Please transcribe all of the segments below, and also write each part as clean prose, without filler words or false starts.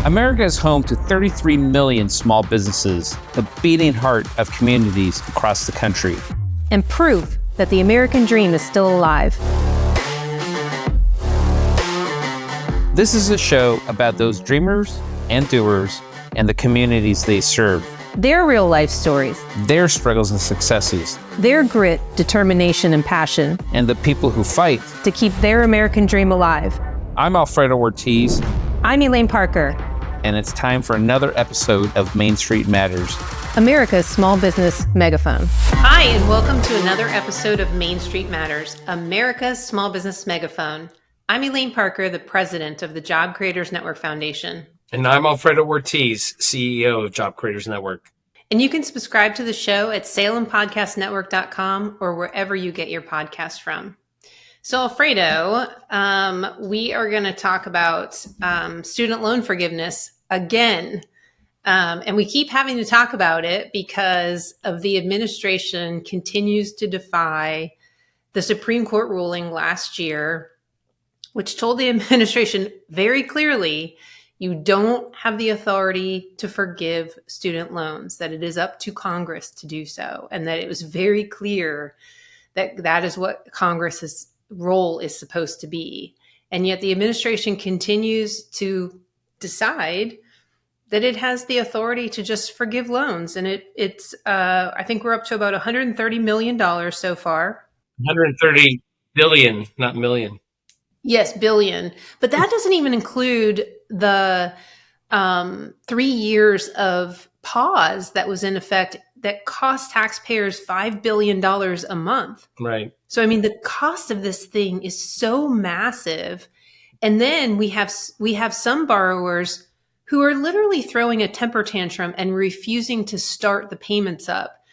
America is home to 33 million small businesses, the beating heart of communities across the country. And proof that the American dream is still alive. This is a show about those dreamers and doers and the communities they serve. Their real life stories. Their struggles and successes. Their grit, determination, and passion. And the people who fight to keep their American dream alive. I'm Alfredo Ortiz. I'm Elaine Parker. And it's time for another episode of Main Street Matters, America's small business megaphone. Hi, and welcome to another episode of Main Street Matters, America's small business megaphone. I'm Elaine Parker, the president of the Job Creators Network Foundation. And I'm Alfredo Ortiz, CEO of Job Creators Network. And you can subscribe to the show at SalemPodcastNetwork.com or wherever you get your podcasts from. So, Alfredo, we are going to talk about student loan forgiveness again. And we keep having to talk about it because of the administration continues to defy the Supreme Court ruling last year, which told the administration very clearly, you don't have the authority to forgive student loans, that it is up to Congress to do so. And that it was very clear that that is what Congress's role is supposed to be. And yet the administration continues to decide that it has the authority to just forgive loans. And it's I think we're up to about $130 million so far. 130 billion, not million. Yes, billion. But that doesn't even include the 3 years of pause that was in effect that cost taxpayers $5 billion a month. Right. So, I mean, the cost of this thing is so massive. And then we have some borrowers who are literally throwing a temper tantrum and refusing to start the payments up,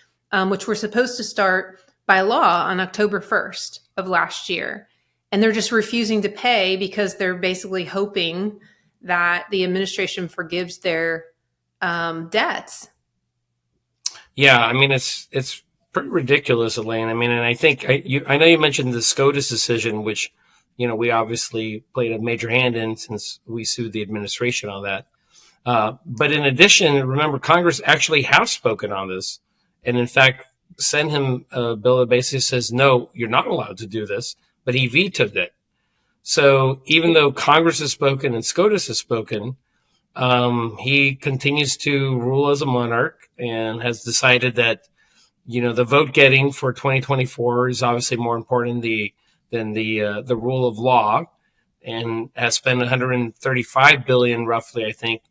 which were supposed to start by law on October 1st of last year. And they're just refusing to pay because they're basically hoping that the administration forgives their debts. Yeah, I mean, it's pretty ridiculous, Elaine. I mean, and I think I know you mentioned the SCOTUS decision, which, you know, we obviously played a major hand in since we sued the administration on that. But in addition, remember, Congress actually has spoken on this, and in fact, sent him a bill that basically says, no, you're not allowed to do this, but he vetoed it. So even though Congress has spoken and SCOTUS has spoken, he continues to rule as a monarch and has decided that, you know, the vote getting for 2024 is obviously more important than the rule of law, and has spent 135 billion roughly, I think,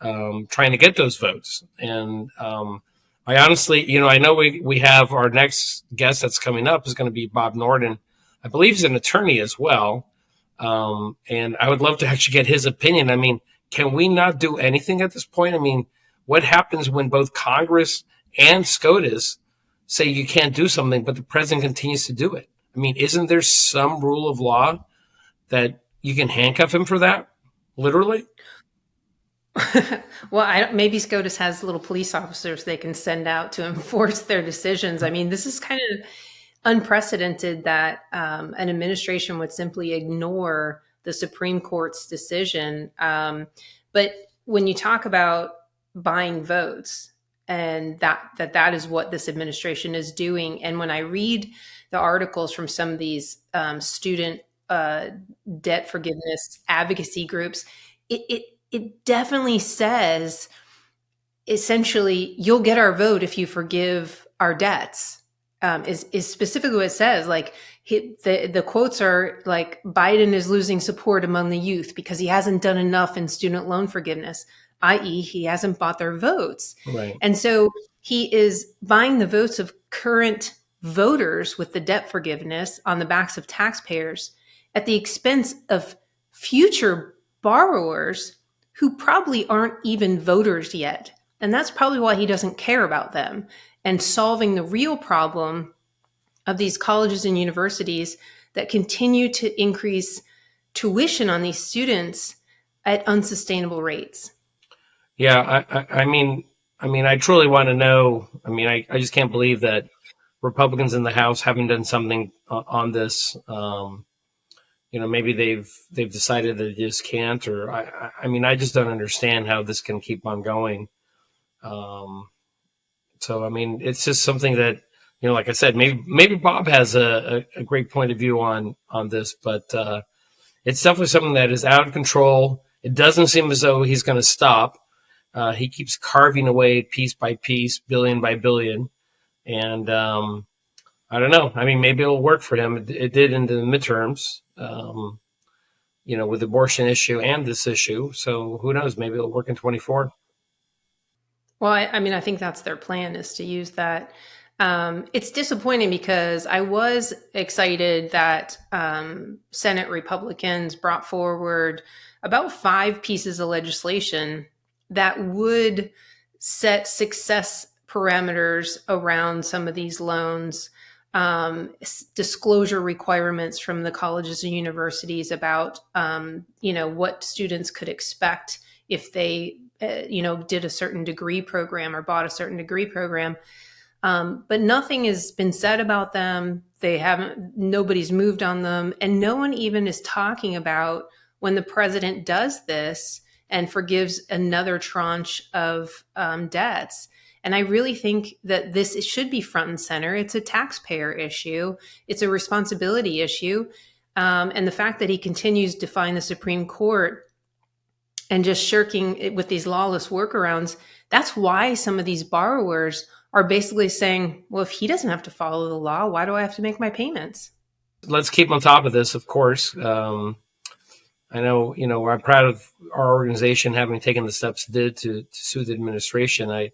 trying to get those votes. And I honestly, you know, I know we have our next guest that's coming up is going to be Bob Norton. I believe he's an attorney as well. And I would love to actually get his opinion. I mean, can we not do anything at this point? I mean, what happens when both Congress and SCOTUS say you can't do something, but the president continues to do it? I mean, isn't there some rule of law that you can handcuff him for that? Literally? Well, maybe SCOTUS has little police officers they can send out to enforce their decisions. I mean, this is kind of unprecedented that an administration would simply ignore the Supreme Court's decision. But when you talk about buying votes, and that is what this administration is doing, and when I read the articles from some of these student debt forgiveness advocacy groups, it definitely says, essentially, you'll get our vote if you forgive our debts. Is specifically what it says. Like the quotes are like, Biden is losing support among the youth because he hasn't done enough in student loan forgiveness, i.e. he hasn't bought their votes. Right. And so he is buying the votes of current voters with the debt forgiveness on the backs of taxpayers at the expense of future borrowers who probably aren't even voters yet. And that's probably why he doesn't care about them and solving the real problem of these colleges and universities that continue to increase tuition on these students at unsustainable rates. Yeah, I mean, I truly want to know. I mean, I just can't believe that Republicans in the House haven't done something on this. maybe they've decided that they just can't, or I mean, I just don't understand how this can keep on going. So, I mean, it's just something that, like I said, maybe Bob has a great point of view on this, but it's definitely something that is out of control. It doesn't seem as though he's going to stop. He keeps carving away piece by piece, billion by billion. And I don't know. I mean, maybe it'll work for him. It did in the midterms, with the abortion issue and this issue. So who knows? Maybe it'll work in 24. Well, I mean, I think that's their plan, is to use that. It's disappointing because I was excited that Senate Republicans brought forward about 5 pieces of legislation that would set success parameters around some of these loans, disclosure requirements from the colleges and universities about, what students could expect if they did a certain degree program or bought a certain degree program. But nothing has been said about them. Nobody's moved on them. And no one even is talking about when the president does this and forgives another tranche of debts. And I really think that it should be front and center. It's a taxpayer issue. It's a responsibility issue. And the fact that he continues to defy the Supreme Court and just shirking it with these lawless workarounds, that's why some of these borrowers are basically saying, well, if he doesn't have to follow the law, why do I have to make my payments? Let's keep on top of this, of course. I know, I'm proud of our organization having taken the steps it did to sue the administration.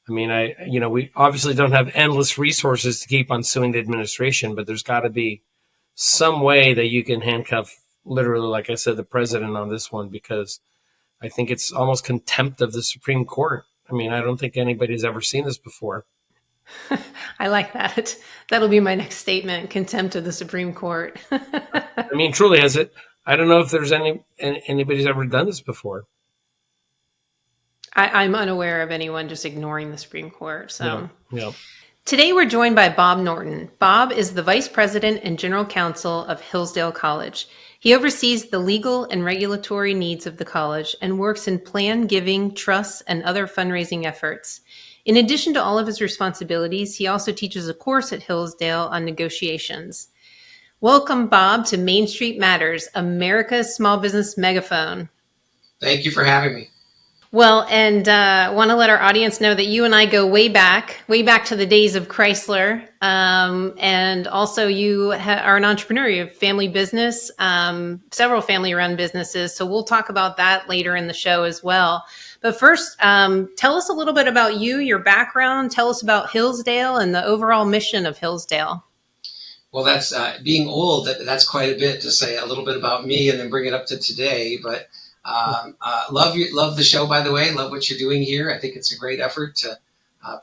We obviously don't have endless resources to keep on suing the administration, but there's got to be some way that you can handcuff, literally, like I said, the president on this one, because I think it's almost contempt of the Supreme Court. I mean, I don't think anybody's ever seen this before. I like that. That'll be my next statement: contempt of the Supreme Court. I mean, truly, has it? I don't know if there's anybody's ever done this before. I'm unaware of anyone just ignoring the Supreme Court. So, yeah. Today we're joined by Bob Norton. Bob is the Vice President and General Counsel of Hillsdale College. He oversees the legal and regulatory needs of the college and works in plan giving, trusts, and other fundraising efforts. In addition to all of his responsibilities, he also teaches a course at Hillsdale on negotiations. Welcome, Bob, to Main Street Matters, America's small business megaphone. Thank you for having me. Well, and want to let our audience know that you and I go way back to the days of Chrysler. And also you are an entrepreneur. You have family business, several family-run businesses. So we'll talk about that later in the show as well. But first, tell us a little bit about you, your background. Tell us about Hillsdale and the overall mission of Hillsdale. Well, that's being old. That's quite a bit to say a little bit about me and then bring it up to today. But love the show, by the way. Love what you're doing here. I think it's a great effort to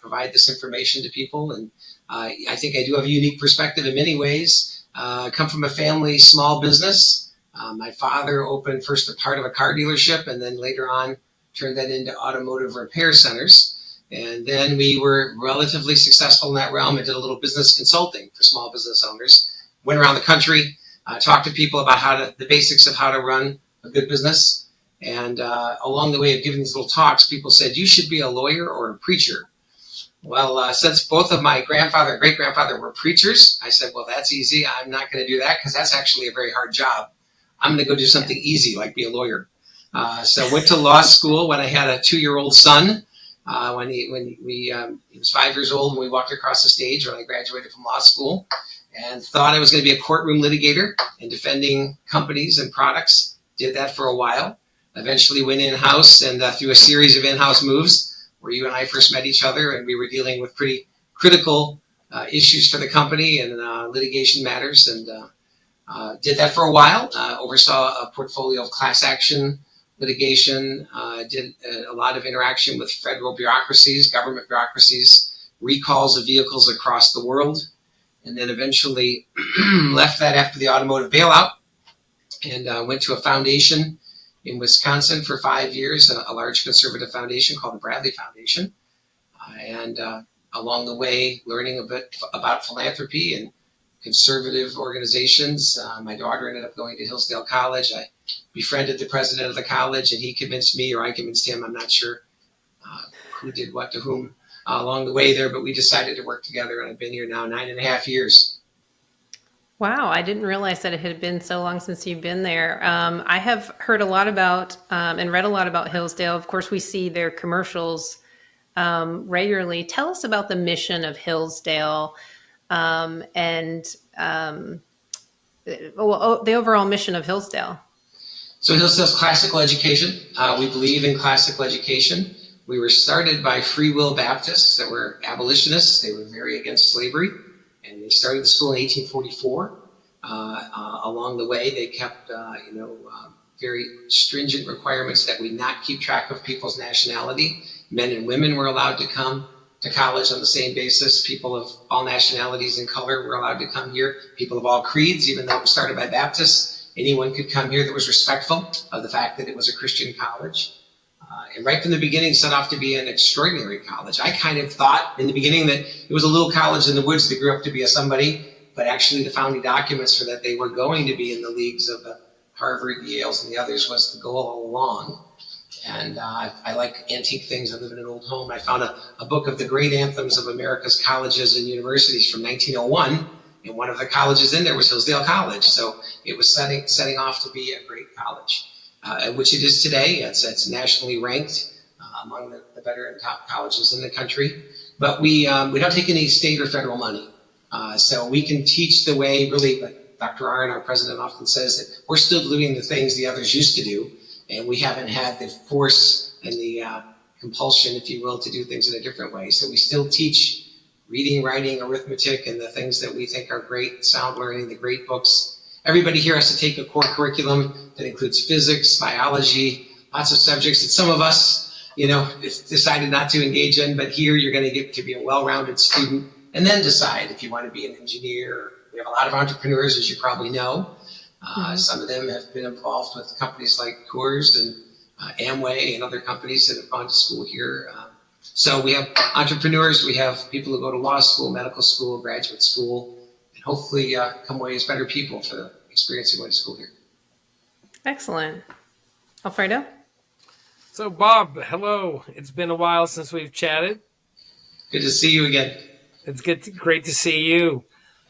provide this information to people. And I think I do have a unique perspective in many ways. I come from a family small business. My father opened first a part of a car dealership and then later on turned that into automotive repair centers. And then we were relatively successful in that realm and did a little business consulting for small business owners. Went around the country, talked to people about the basics of how to run a good business. And along the way of giving these little talks, people said, you should be a lawyer or a preacher. Well, since both of my grandfather and great-grandfather were preachers, I said, well, that's easy. I'm not going to do that because that's actually a very hard job. I'm going to go do something easy, like be a lawyer. So went to law school when I had a 2-year-old son. When he was 5 years old when we walked across the stage when I graduated from law school, and thought I was going to be a courtroom litigator and defending companies and products. Did that for a while. Eventually went in-house, and through a series of in-house moves where you and I first met each other, and we were dealing with pretty critical issues for the company and litigation matters, and did that for a while. Oversaw a portfolio of class action litigation, did a lot of interaction with federal bureaucracies, government bureaucracies, recalls of vehicles across the world, and then eventually left that after the automotive bailout and went to a foundation in Wisconsin for 5 years, a large conservative foundation called the Bradley Foundation. And along the way, learning a bit about philanthropy and conservative organizations. My daughter ended up going to Hillsdale College. I befriended the president of the college, and he convinced me, or I convinced him. I'm not sure who did what to whom along the way there, but we decided to work together, and I've been here now 9.5 years. Wow, I didn't realize that it had been so long since you've been there. I have heard a lot about and read a lot about Hillsdale. Of course, we see their commercials regularly. Tell us about the mission of Hillsdale and the overall mission of Hillsdale. So Hillsdale's classical education. We believe in classical education. We were started by Free Will Baptists that were abolitionists. They were very against slavery, and they started the school in 1844. Along the way, they kept, very stringent requirements that we not keep track of people's nationality. Men and women were allowed to come to college on the same basis. People of all nationalities and color were allowed to come here. People of all creeds, even though it was started by Baptists, anyone could come here that was respectful of the fact that it was a Christian college. And right from the beginning, set off to be an extraordinary college. I kind of thought in the beginning that it was a little college in the woods that grew up to be a somebody, but actually the founding documents for that they were going to be in the leagues of the Harvard, the Yales, and the others was the goal all along. And I like antique things. I live in an old home. I found a book of the great anthems of America's colleges and universities from 1901, and one of the colleges in there was Hillsdale College. So it was setting off to be a great college, which it is today. It's nationally ranked among the better and top colleges in the country. But we don't take any state or federal money. So we can teach the way, really, like Dr. Arnn, our president, often says that we're still doing the things the others used to do, and we haven't had the force and the compulsion, if you will, to do things in a different way. So we still teach reading, writing, arithmetic, and the things that we think are great, sound learning, the great books. Everybody here has to take a core curriculum that includes physics, biology, lots of subjects that some of us, decided not to engage in, but here you're going to get to be a well-rounded student and then decide if you want to be an engineer. We have a lot of entrepreneurs, as you probably know. Some of them have been involved with companies like Coors and Amway and other companies that have gone to school here. So we have entrepreneurs, we have people who go to law school, medical school, graduate school, and hopefully come away as better people for the experience of going to school here. Excellent. Alfredo? So Bob, hello. It's been a while since we've chatted. Good to see you again. It's great to see you.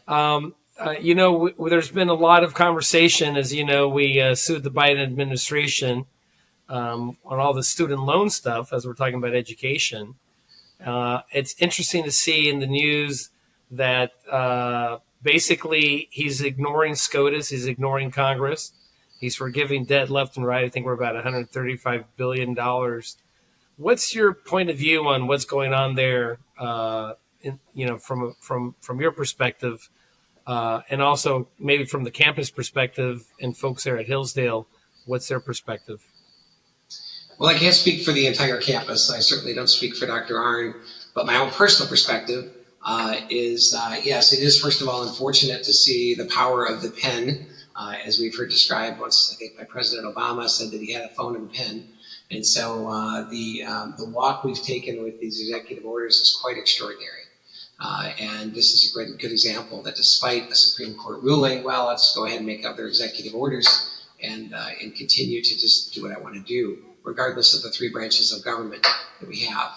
There's been a lot of conversation, as you know, we sued the Biden administration on all the student loan stuff, as we're talking about education. It's interesting to see in the news that basically he's ignoring SCOTUS, he's ignoring Congress, he's forgiving debt left and right. I think we're about $135 billion. What's your point of view on what's going on there, from your perspective? And also maybe from the campus perspective and folks there at Hillsdale, what's their perspective? Well, I can't speak for the entire campus. I certainly don't speak for Dr. Arnn, but my own personal perspective is, yes, it is, first of all, unfortunate to see the power of the pen, as we've heard described once, I think by President Obama said that he had a phone and a pen. And so the walk we've taken with these executive orders is quite extraordinary. And this is a good example that despite a Supreme Court ruling, well, let's go ahead and make other executive orders and continue to just do what I want to do, regardless of the three branches of government that we have.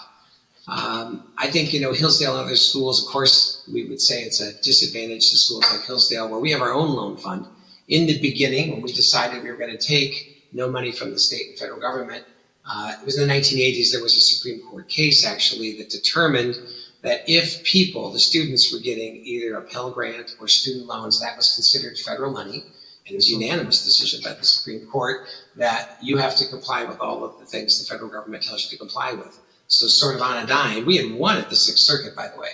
I think, Hillsdale and other schools, of course, we would say it's a disadvantage to schools like Hillsdale, where we have our own loan fund. In the beginning, when we decided we were going to take no money from the state and federal government, it was in the 1980s, there was a Supreme Court case, actually, that determined that if the students were getting either a Pell Grant or student loans, that was considered federal money. And it was a unanimous decision by the Supreme Court that you have to comply with all of the things the federal government tells you to comply with. So sort of on a dime, we had won at the Sixth Circuit, by the way.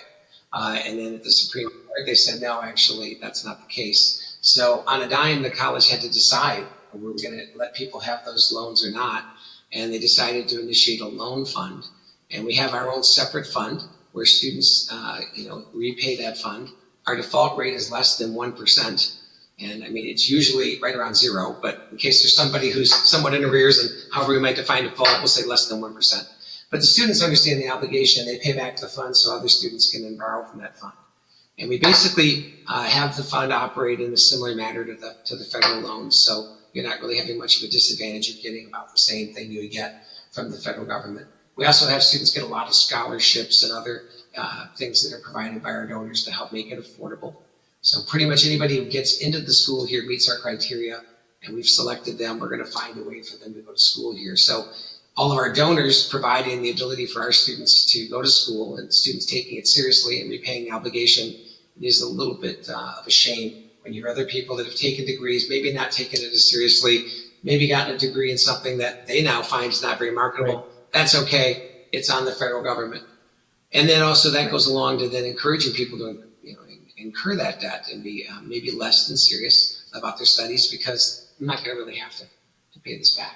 And then at the Supreme Court, they said, no, actually, that's not the case. So on a dime, the college had to decide were we going to let people have those loans or not. And they decided to initiate a loan fund. And we have our own separate fund where students, repay that fund. Our default rate is less than 1%. And I mean, it's usually right around zero, but in case there's somebody who's somewhat in arrears and however we might define default, we'll say less than 1%. But the students understand the obligation. They pay back the fund so other students can then borrow from that fund. And we basically have the fund operate in a similar manner to the federal loans. So you're not really having much of a disadvantage. You're getting about the same thing you would get from the federal government. We also have students get a lot of scholarships and other things that are provided by our donors to help make it affordable. So pretty much anybody who gets into the school here meets our criteria, and we've selected them. We're going to find a way for them to go to school here. So all of our donors providing the ability for our students to go to school, and students taking it seriously and repaying the obligation. It is a little bit of a shame when you hear other people that have taken degrees, maybe not taken it as seriously, maybe gotten a degree in something that they now find is not very marketable. Right. That's okay. It's on the federal government. And then also that goes along to then encouraging people to incur that debt and be maybe less than serious about their studies, because I'm not going to really have to pay this back.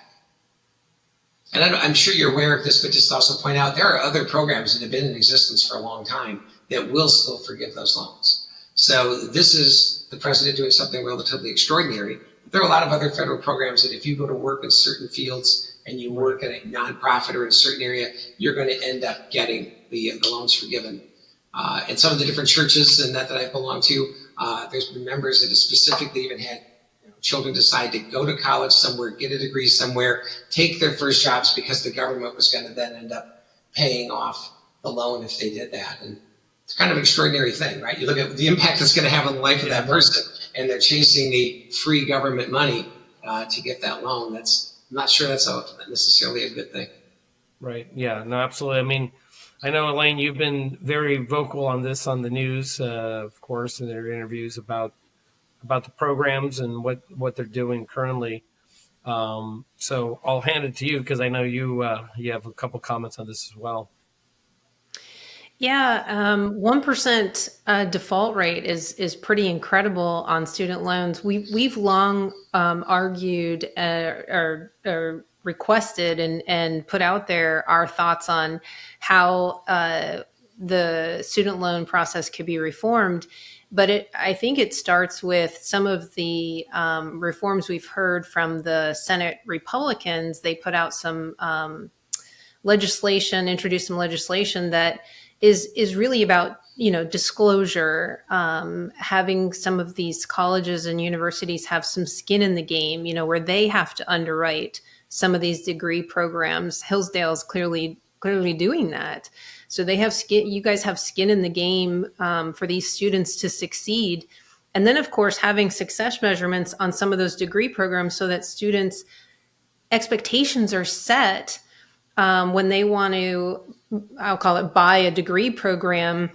And I'm sure you're aware of this, but just also point out there are other programs that have been in existence for a long time that will still forgive those loans. So this is the president doing something relatively extraordinary. There are a lot of other federal programs that if you go to work in certain fields and you work in a nonprofit or in a certain area, you're going to end up getting the loans forgiven. And some of the different churches and that I belong to, there's been members that have specifically even had children decide to go to college somewhere, get a degree somewhere, take their first jobs because the government was going to then end up paying off the loan if they did that. And it's kind of an extraordinary thing, right? You look at the impact it's going to have on the life of that person, and they're chasing the free government money to get that loan. I'm not sure that's necessarily a good thing. Right. Yeah, no, absolutely. I mean, I know, Elaine, you've been very vocal on this on the news, of course, in their interviews about the programs and what they're doing currently. So I'll hand it to you because I know you have a couple comments on this as well. Yeah, 1% default rate is pretty incredible on student loans. We've long argued or requested and put out there our thoughts on how the student loan process could be reformed. But I think it starts with some of the reforms we've heard from the Senate Republicans. They put out some introduced some legislation that is really about, disclosure, having some of these colleges and universities have some skin in the game, where they have to underwrite some of these degree programs. Hillsdale's clearly doing that. So they have skin. You guys have skin in the game for these students to succeed. And then, of course, having success measurements on some of those degree programs so that students' expectations are set when they want to, I'll call it, buy a degree program,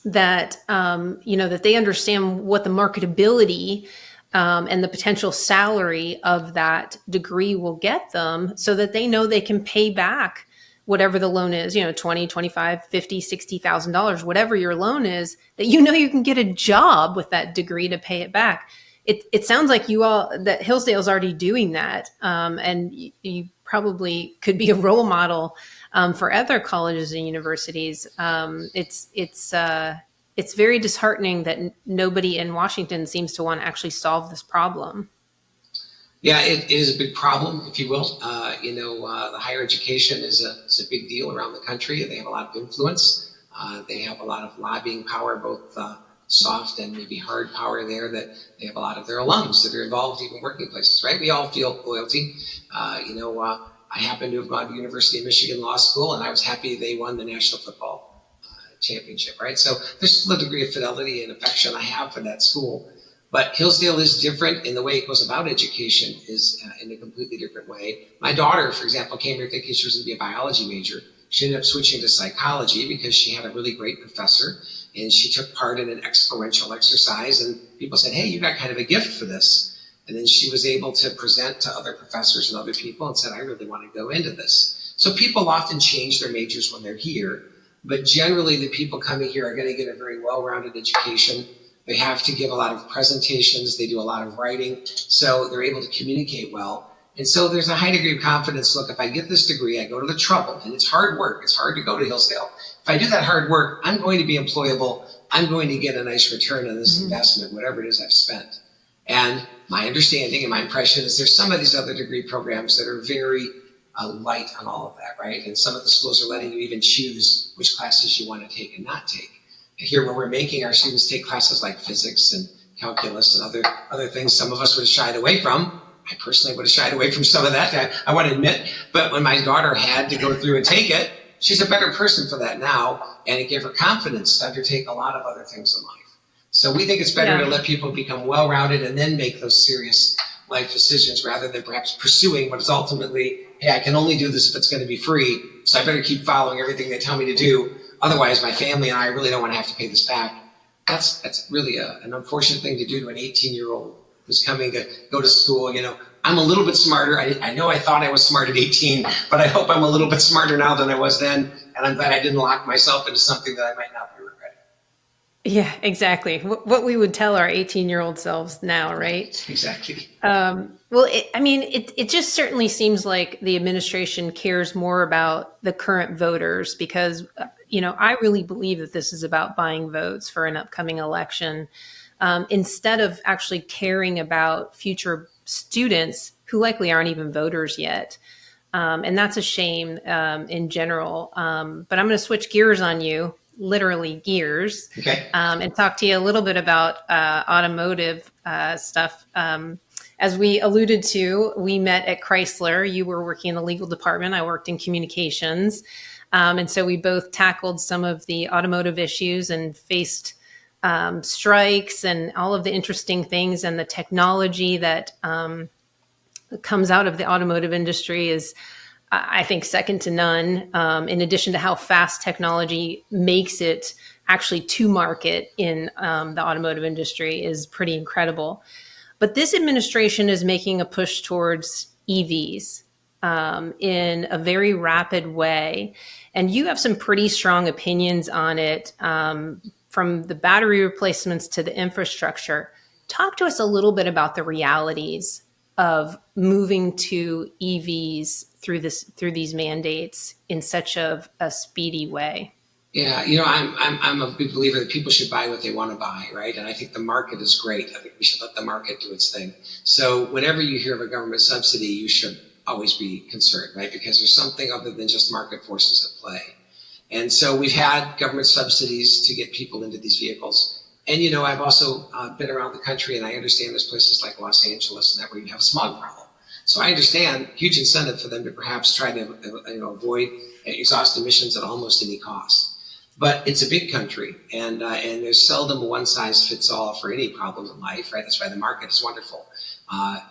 that, that they understand what the marketability and the potential salary of that degree will get them, so that they know they can pay back whatever the loan is, $20, $25, $50, $60,000, whatever your loan is, that you can get a job with that degree to pay it back. It sounds like that Hillsdale's already doing that, and you probably could be a role model for other colleges and universities. It's very disheartening that nobody in Washington seems to want to actually solve this problem. Yeah, it is a big problem, if you will. The higher education is a big deal around the country. They have a lot of influence. They have a lot of lobbying power, both soft and maybe hard power there, that they have a lot of their alums that are involved even working places, right? We all feel loyalty. I happen to have gone to University of Michigan Law School, and I was happy they won the National Football Championship, right? So there's still a degree of fidelity and affection I have for that school. But Hillsdale is different in the way it goes about education, is in a completely different way. My daughter, for example, came here thinking she was going to be a biology major. She ended up switching to psychology because she had a really great professor, and she took part in an experiential exercise, and people said, hey, you got kind of a gift for this. And then she was able to present to other professors and other people and said, I really want to go into this. So people often change their majors when they're here, but generally the people coming here are going to get a very well-rounded education. They have to give a lot of presentations. They do a lot of writing, so they're able to communicate well. And so there's a high degree of confidence. Look, if I get this degree, I go to the trouble, and it's hard work. It's hard to go to Hillsdale. If I do that hard work, I'm going to be employable. I'm going to get a nice return on this investment, whatever it is I've spent. And my understanding and my impression is there's some of these other degree programs that are very light on all of that, right? And some of the schools are letting you even choose which classes you want to take and not take. here where we're making our students take classes like physics and calculus and other things some of us would have shied away from. I personally would have shied away from some of that, I want to admit. But when my daughter had to go through and take it, she's a better person for that now, and it gave her confidence to undertake a lot of other things in life. So we think it's better to let people become well-rounded and then make those serious life decisions rather than perhaps pursuing what is ultimately, hey, I can only do this if it's going to be free, so I better keep following everything they tell me to do. Otherwise, my family and I really don't want to have to pay this back. That's really an unfortunate thing to do to an 18-year-old who's coming to go to school. I'm a little bit smarter. I know I thought I was smart at 18, but I hope I'm a little bit smarter now than I was then. And I'm glad I didn't lock myself into something that I might not be regretting. Yeah, exactly. What we would tell our 18-year-old selves now, right? Exactly. It just certainly seems like the administration cares more about the current voters because, I really believe that this is about buying votes for an upcoming election instead of actually caring about future students who likely aren't even voters yet. And that's a shame in general. But I'm going to switch gears on you, literally gears, okay. And talk to you a little bit about automotive stuff. As we alluded to, we met at Chrysler. You were working in the legal department. I worked in communications. And so we both tackled some of the automotive issues and faced strikes and all of the interesting things, and the technology that comes out of the automotive industry is, I think, second to none. In addition to how fast technology makes it actually to market in the automotive industry is pretty incredible. But this administration is making a push towards EVs in a very rapid way. And you have some pretty strong opinions on it, from the battery replacements to the infrastructure. Talk to us a little bit about the realities of moving to EVs through these mandates in such a speedy way. Yeah, I'm a big believer that people should buy what they want to buy, right? And I think the market is great. I think we should let the market do its thing. So whenever you hear of a government subsidy, you should always be concerned, right? Because there's something other than just market forces at play. And so we've had government subsidies to get people into these vehicles. And, I've also been around the country, and I understand there's places like Los Angeles and that where you have a smog problem. So I understand huge incentive for them to perhaps try to avoid exhaust emissions at almost any cost. But it's a big country, and there's seldom a one-size-fits-all for any problem in life, right? That's why the market is wonderful.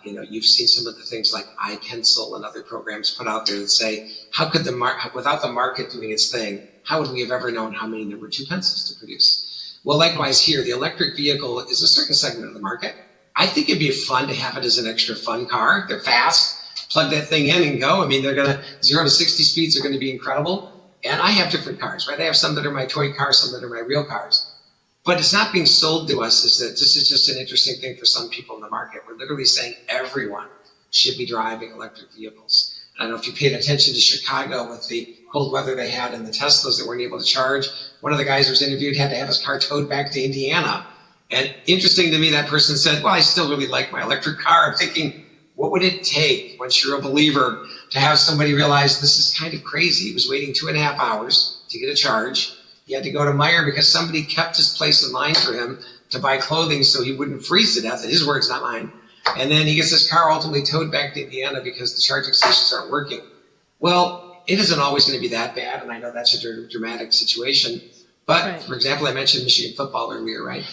You've seen some of the things like iPencil and other programs put out there that say, how could without the market doing its thing, how would we have ever known how many number 2 pencils to produce? Well, likewise here, the electric vehicle is a certain segment of the market. I think it'd be fun to have it as an extra fun car. They're fast. Plug that thing in and go. I mean, 0 to 60 speeds are going to be incredible. And I have different cars, right? I have some that are my toy cars, some that are my real cars. But it's not being sold to us is that this is just an interesting thing for some people in the market. We're literally saying everyone should be driving electric vehicles. I don't know if you paid attention to Chicago with the cold weather they had and the Teslas that weren't able to charge. One of the guys who was interviewed had to have his car towed back to Indiana. And interesting to me, that person said, well, I still really like my electric car. I'm thinking, what would it take once you're a believer to have somebody realize this is kind of crazy? He was waiting 2.5 hours to get a charge. He had to go to Meijer because somebody kept his place in line for him to buy clothing so he wouldn't freeze to death. His words, not mine. And then he gets his car ultimately towed back to Indiana because the charging stations aren't working. Well, it isn't always going to be that bad, and I know that's a dramatic situation. But, right. For example, I mentioned Michigan football earlier, right?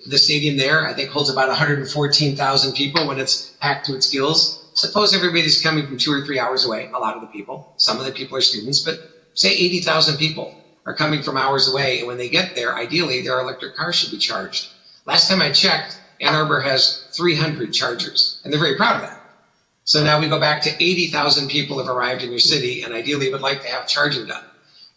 The stadium there, I think, holds about 114,000 people when it's packed to its gills. Suppose everybody's coming from 2 or 3 hours away, a lot of the people. Some of the people are students, but say 80,000 people are coming from hours away. And when they get there, ideally, their electric car should be charged. Last time I checked, Ann Arbor has 300 chargers, and they're very proud of that. So now we go back to 80,000 people have arrived in your city and ideally would like to have charging done.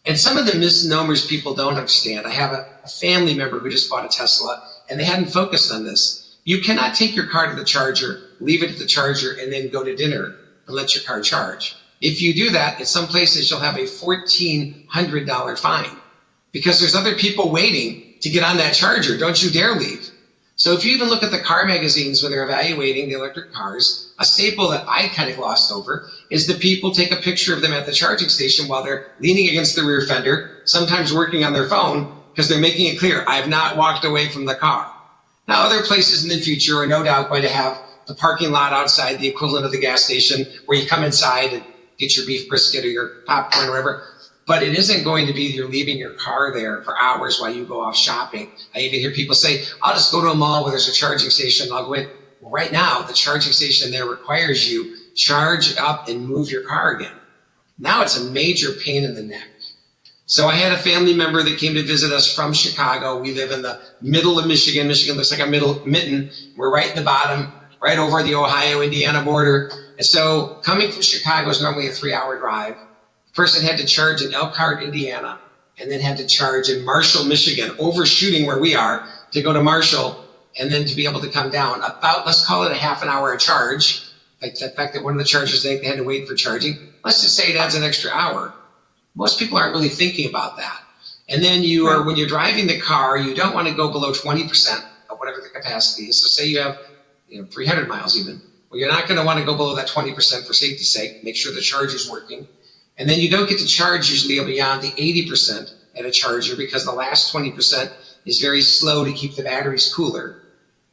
And some of the misnomers people don't understand. I have a family member who just bought a Tesla, and they hadn't focused on this. You cannot take your car to the charger, leave it at the charger, and then go to dinner and let your car charge. If you do that, in some places you'll have a $1,400 fine because there's other people waiting to get on that charger. Don't you dare leave. So if you even look at the car magazines when they're evaluating the electric cars, a staple that I kind of glossed over is the people take a picture of them at the charging station while they're leaning against the rear fender, sometimes working on their phone, because they're making it clear, I have not walked away from the car. Now, other places in the future are no doubt going to have the parking lot outside, the equivalent of the gas station, where you come inside and get your beef brisket or your popcorn or whatever. But it isn't going to be you're leaving your car there for hours while you go off shopping. I even hear people say, I'll just go to a mall where there's a charging station. I'll go in. Well, right now, the charging station there requires you charge up and move your car again. Now it's a major pain in the neck. So I had a family member that came to visit us from Chicago. We live in the middle of Michigan. Michigan looks like a middle mitten. We're right in the bottom, right over the Ohio-Indiana border. And so coming from Chicago is normally a 3-hour drive. The person had to charge in Elkhart, Indiana, and then had to charge in Marshall, Michigan, overshooting where we are to go to Marshall, and then to be able to come down about, let's call it a half an hour a charge. Like the fact that one of the chargers, they had to wait for charging. Let's just say it adds an extra hour. Most people aren't really thinking about that. And then when you're driving the car, you don't want to go below 20% of whatever the capacity is. So say you have 300 miles even. Well, you're not going to want to go below that 20% for safety's sake. Make sure the charger's working. And then you don't get to charge usually beyond the 80% at a charger, because the last 20% is very slow to keep the batteries cooler.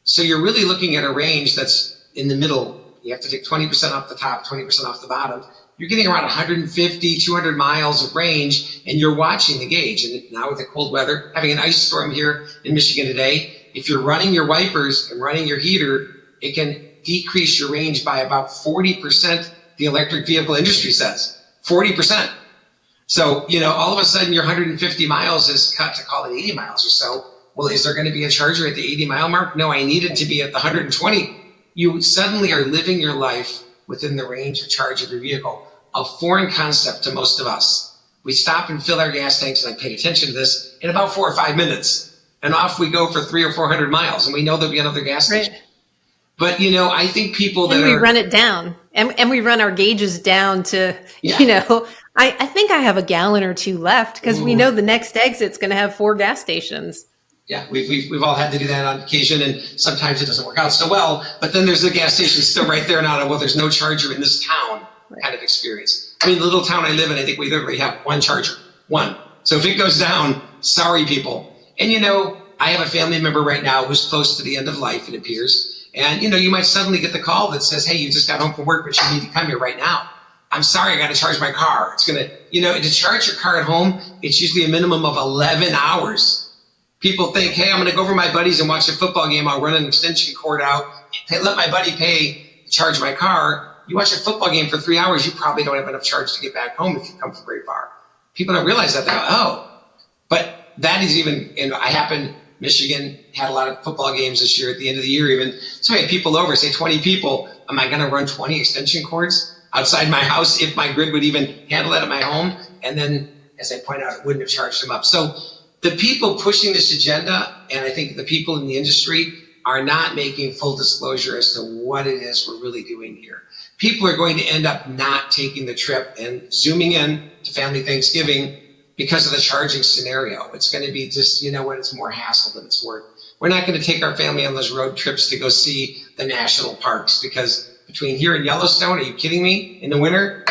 So you're really looking at a range that's in the middle. You have to take 20% off the top, 20% off the bottom. You're getting around 150, 200 miles of range, and you're watching the gauge. And now with the cold weather, having an ice storm here in Michigan today, if you're running your wipers and running your heater, it can decrease your range by about 40%, the electric vehicle industry says. 40%. So, all of a sudden your 150 miles is cut to call it 80 miles or so. Well, is there going to be a charger at the 80 mile mark? No, I need it to be at the 120. You suddenly are living your life within the range of charge of your vehicle, a foreign concept to most of us. We stop and fill our gas tanks, and I paid attention to this, in about 4 or 5 minutes. And off we go for 300 or 400 miles, and we know there'll be another gas station. Right. But, I think people that we run it down, and we run our gauges down to, I think I have a gallon or two left, because we know the next exit's going to have 4 gas stations. Yeah, we've all had to do that on occasion, and sometimes it doesn't work out so well. But then there's the gas station still right there, not well, there's no charger in this town kind of experience. I mean, the little town I live in, I think we literally have one charger, one. So if it goes down, sorry, people. And I have a family member right now who's close to the end of life, it appears. And you might suddenly get the call that says, hey, you just got home from work, but you need to come here right now. I'm sorry, I got to charge my car. It's going to, to charge your car at home, it's usually a minimum of 11 hours. People think, hey, I'm going to go over to my buddies and watch a football game. I'll run an extension cord out, let my buddy charge my car. You watch a football game for 3 hours, you probably don't have enough charge to get back home if you come from very far. People don't realize that. They go, oh. But that is even, Michigan had a lot of football games this year at the end of the year even. So I had people over, say 20 people. Am I going to run 20 extension cords outside my house if my grid would even handle that at my home? And then, as I point out, it wouldn't have charged them up. So the people pushing this agenda, and I think the people in the industry, are not making full disclosure as to what it is we're really doing here. People are going to end up not taking the trip and zooming in to family Thanksgiving because of the charging scenario. It's going to be just, it's more hassle than it's worth. We're not going to take our family on those road trips to go see the national parks, because between here and Yellowstone, are you kidding me? In the winter,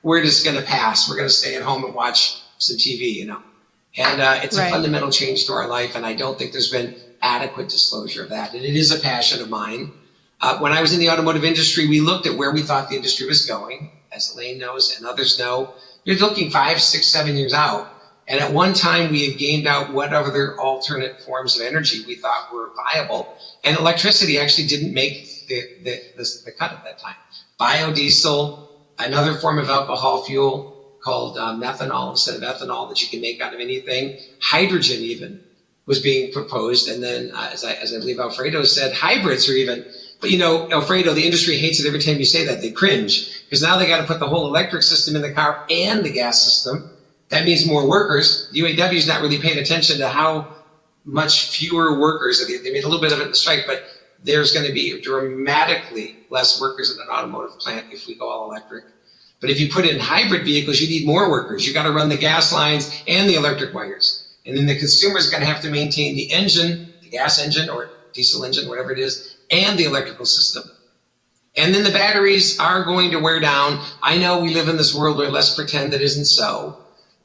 we're just going to pass. We're going to stay at home and watch some TV, And it's a fundamental change to our life, and I don't think there's been adequate disclosure of that. And it is a passion of mine. When I was in the automotive industry, we looked at where we thought the industry was going, as Elaine knows and others know. You're looking 5, 6, 7 years out. And at one time, we had gamed out what other alternate forms of energy we thought were viable. And electricity actually didn't make the cut at that time. Biodiesel, another form of alcohol fuel, called methanol instead of ethanol that you can make out of anything. Hydrogen even was being proposed. And then, as I believe Alfredo said, hybrids are even. But Alfredo, the industry hates it every time you say that. They cringe, because now they got to put the whole electric system in the car and the gas system. That means more workers. The UAW is not really paying attention to how much fewer workers. They made a little bit of it in the strike, but there's going to be dramatically less workers in an automotive plant if we go all electric. But if you put in hybrid vehicles, you need more workers. You got to run the gas lines and the electric wires. And then the consumer is going to have to maintain the engine, the gas engine or diesel engine, whatever it is, and the electrical system. And then the batteries are going to wear down. I know we live in this world where let's pretend that isn't so.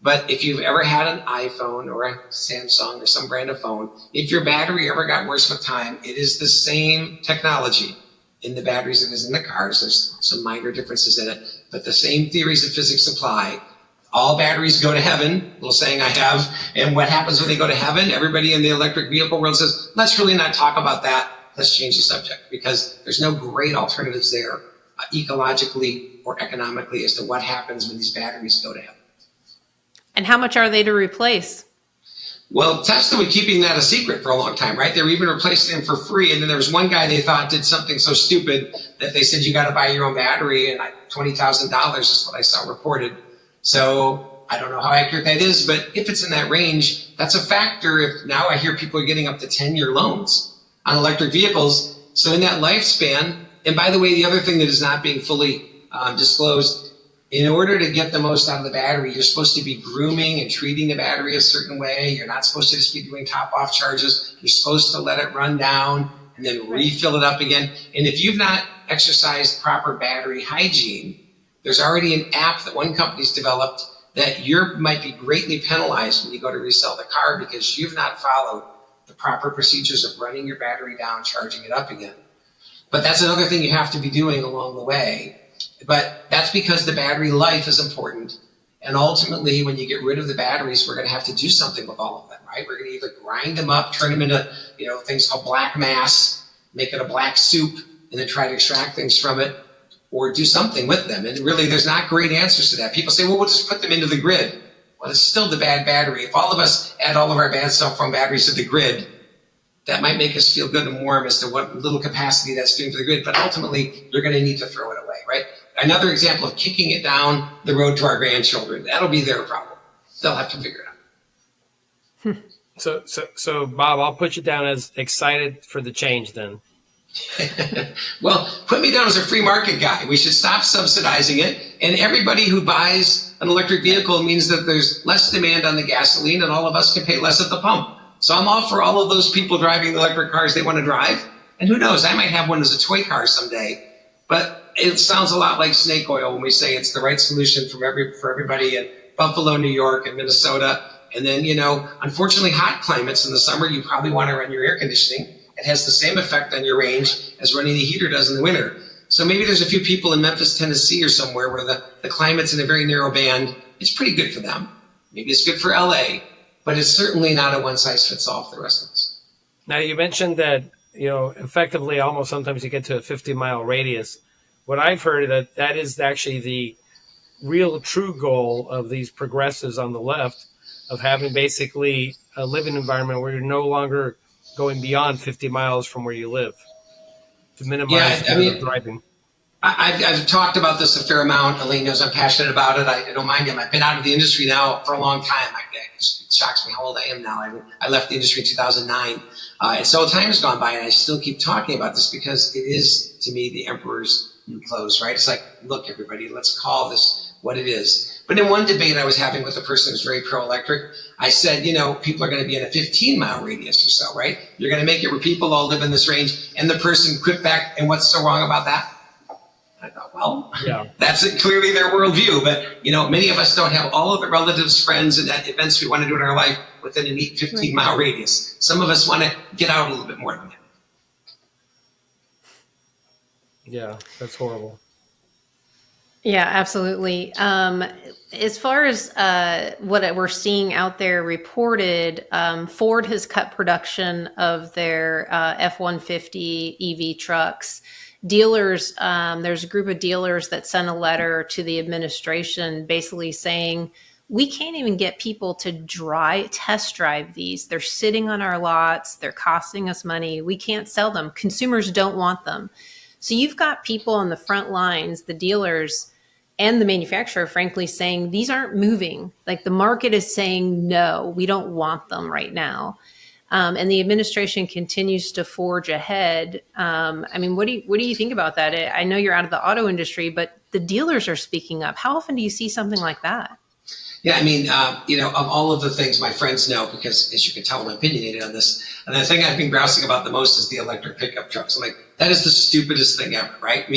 But if you've ever had an iPhone or a Samsung or some brand of phone, if your battery ever got worse with time, it is the same technology in the batteries as it is in the cars. There's some minor differences in it, but the same theories of physics apply. All batteries go to heaven, little saying I have. And what happens when they go to heaven? Everybody in the electric vehicle world says, let's really not talk about that. Let's change the subject, because there's no great alternatives there ecologically or economically as to what happens when these batteries go to heaven. And how much are they to replace? Well, Tesla was keeping that a secret for a long time, right? They were even replacing them for free. And then there was one guy they thought did something so stupid that they said, you got to buy your own battery. And $20,000 is what I saw reported. So I don't know how accurate that is, but if it's in that range, that's a factor. If now I hear people are getting up to 10-year loans on electric vehicles. So in that lifespan, and by the way, the other thing that is not being fully disclosed, in order to get the most out of the battery, you're supposed to be grooming and treating the battery a certain way. You're not supposed to just be doing top-off charges. You're supposed to let it run down and then refill it up again. And if you've not exercised proper battery hygiene, there's already an app that one company's developed that you might be greatly penalized when you go to resell the car because you've not followed the proper procedures of running your battery down, charging it up again. But that's another thing you have to be doing along the way. But that's because the battery life is important. And ultimately, when you get rid of the batteries, we're going to have to do something with all of them, right? We're going to either grind them up, turn them into, things called black mass, make it a black soup, and then try to extract things from it, or do something with them. And really, there's not great answers to that. People say, well, we'll just put them into the grid. Well, it's still the bad battery. If all of us add all of our bad cell phone batteries to the grid, that might make us feel good and warm as to what little capacity that's doing to the grid. But ultimately, you're going to need to throw it away, right? Another example of kicking it down the road to our grandchildren. That'll be their problem. They'll have to figure it out. So Bob, I'll put you down as excited for the change then. Well, put me down as a free market guy. We should stop subsidizing it. And everybody who buys an electric vehicle means that there's less demand on the gasoline and all of us can pay less at the pump. So I'm all for all of those people driving the electric cars they want to drive. And who knows, I might have one as a toy car someday. But it sounds a lot like snake oil when we say it's the right solution for everybody in Buffalo, New York, and Minnesota. And then, unfortunately, hot climates in the summer, you probably want to run your air conditioning. It has the same effect on your range as running the heater does in the winter. So maybe there's a few people in Memphis, Tennessee or somewhere where the climate's in a very narrow band. It's pretty good for them. Maybe it's good for LA, but it's certainly not a one-size-fits-all for the rest of us. Now, you mentioned that, effectively almost sometimes you get to a 50-mile radius. What I've heard that is actually the real true goal of these progressives on the left of having basically a living environment where you're no longer going beyond 50 miles from where you live to minimize driving. I've talked about this a fair amount. Elaine knows I'm passionate about it. I don't mind him. I've been out of the industry now for a long time. It shocks me how old I am now. I left the industry in 2009. And so time has gone by, and I still keep talking about this because it is, to me, the emperor's new clothes, right? It's like, look, everybody, let's call this what it is. But in one debate I was having with a person who's very pro-electric, I said, people are going to be in a 15-mile radius or so, right? You're going to make it where people all live in this range. And the person quipped back, and what's so wrong about that? I thought, well, yeah, that's clearly their worldview. But, many of us don't have all of the relatives, friends, and events we want to do in our life within a neat 15-mile radius. Some of us want to get out a little bit more than that. Yeah, that's horrible. Yeah, absolutely. As far as what we're seeing out there reported, Ford has cut production of their F-150 EV trucks. Dealers, there's a group of dealers that sent a letter to the administration basically saying, we can't even get people to test drive these. They're sitting on our lots. They're costing us money. We can't sell them. Consumers don't want them. So you've got people on the front lines, the dealers and the manufacturer, frankly, saying these aren't moving. Like the market is saying, no, we don't want them right now. And the administration continues to forge ahead. What do you think about that? I know you're out of the auto industry, but the dealers are speaking up. How often do you see something like that? Yeah, of all of the things my friends know, because as you can tell, I'm opinionated on this. And the thing I've been grousing about the most is the electric pickup trucks. I'm like, that is the stupidest thing ever, right?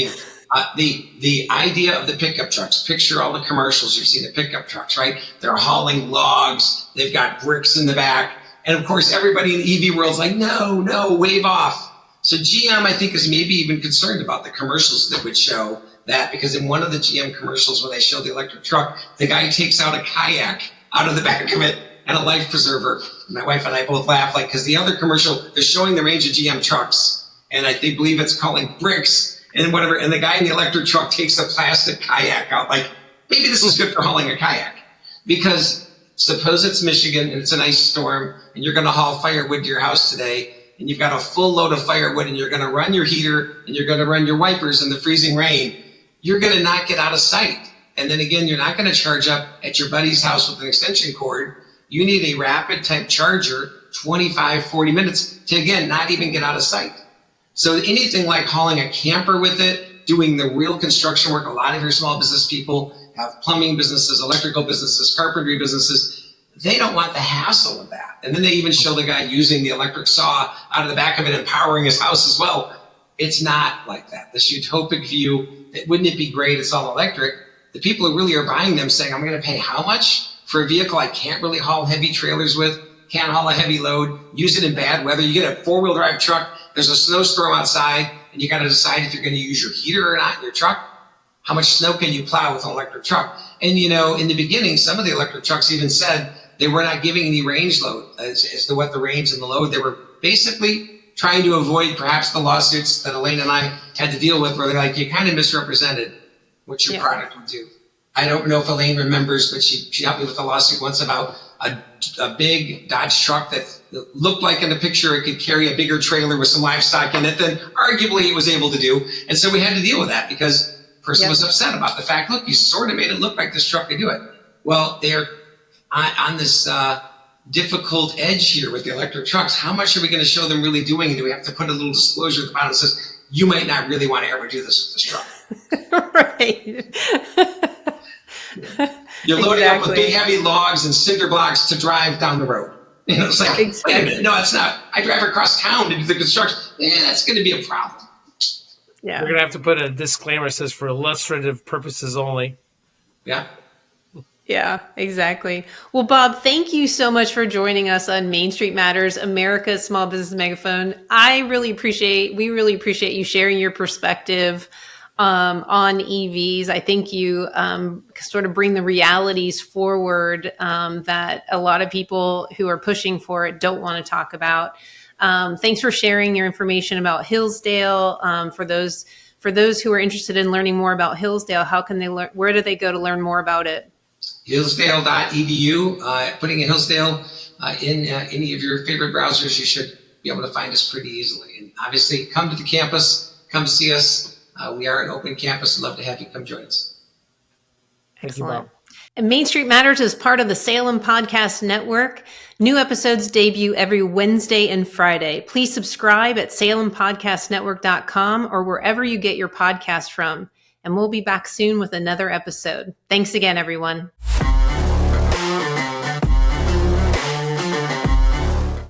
The idea of the pickup trucks, picture all the commercials you've seen, the pickup trucks, right? They're hauling logs. They've got bricks in the back. And of course, everybody in the EV world is like, no, wave off. So GM, I think, is maybe even concerned about the commercials that would show that, because in one of the GM commercials where they show the electric truck, the guy takes out a kayak out of the back of it and a life preserver. My wife and I both laugh, like, because the other commercial, they're showing the range of GM trucks, and they believe it's calling bricks and whatever, and the guy in the electric truck takes a plastic kayak out, like, maybe this is good for hauling a kayak. Because suppose it's Michigan and it's a nice storm and you're going to haul firewood to your house today, and you've got a full load of firewood and you're going to run your heater and you're going to run your wipers in the freezing rain, you're going to not get out of sight. And then again, you're not going to charge up at your buddy's house with an extension cord. You need a rapid type charger, 25, 40 minutes to, again, not even get out of sight. So anything like hauling a camper with it, doing the real construction work, a lot of your small business people have plumbing businesses, electrical businesses, carpentry businesses. They don't want the hassle of that. And then they even show the guy using the electric saw out of the back of it and powering his house as well. It's not like that. This utopic view, that wouldn't it be great, it's all electric. The people who really are buying them saying, I'm going to pay how much for a vehicle I can't really haul heavy trailers with, can't haul a heavy load, use it in bad weather. You get a 4-wheel drive truck, there's a snowstorm outside, and you got to decide if you're going to use your heater or not in your truck. How much snow can you plow with an electric truck? And, in the beginning, some of the electric trucks even said they were not giving any range load as to what the range and the load. They were basically trying to avoid perhaps the lawsuits that Elaine and I had to deal with, where they're like, you kind of misrepresented what your product would do. I don't know if Elaine remembers, but she helped me with a lawsuit once about a big Dodge truck that looked like in the picture it could carry a bigger trailer with some livestock in it than arguably it was able to do. And so we had to deal with that because the person was upset about the fact, look, you sort of made it look like this truck could do it. Well, they're on this difficult edge here with the electric trucks. How much are we going to show them really doing? And do we have to put a little disclosure at the bottom that says, you might not really want to ever do this with this truck? Right. You're loading up with big heavy logs and cinder blocks to drive down the road. It's like, wait a minute, no, it's not. I drive across town to do the construction. That's going to be a problem. Yeah. We're going to have to put a disclaimer that says for illustrative purposes only. Yeah. Yeah, exactly. Well, Bob, thank you so much for joining us on Main Street Matters, America's Small Business Megaphone. We really appreciate you sharing your perspective on EVs. I think you sort of bring the realities forward that a lot of people who are pushing for it don't want to talk about. Thanks for sharing your information about Hillsdale. For those who are interested in learning more about Hillsdale, how can they learn? Where do they go to learn more about it? Hillsdale.edu. Putting in Hillsdale in any of your favorite browsers, you should be able to find us pretty easily. And obviously, come to the campus, come see us. We are an open campus. I'd love to have you come join us. Excellent. And Main Street Matters is part of the Salem Podcast Network. New episodes debut every Wednesday and Friday. Please subscribe at salempodcastnetwork.com or wherever you get your podcast from. And we'll be back soon with another episode. Thanks again, everyone.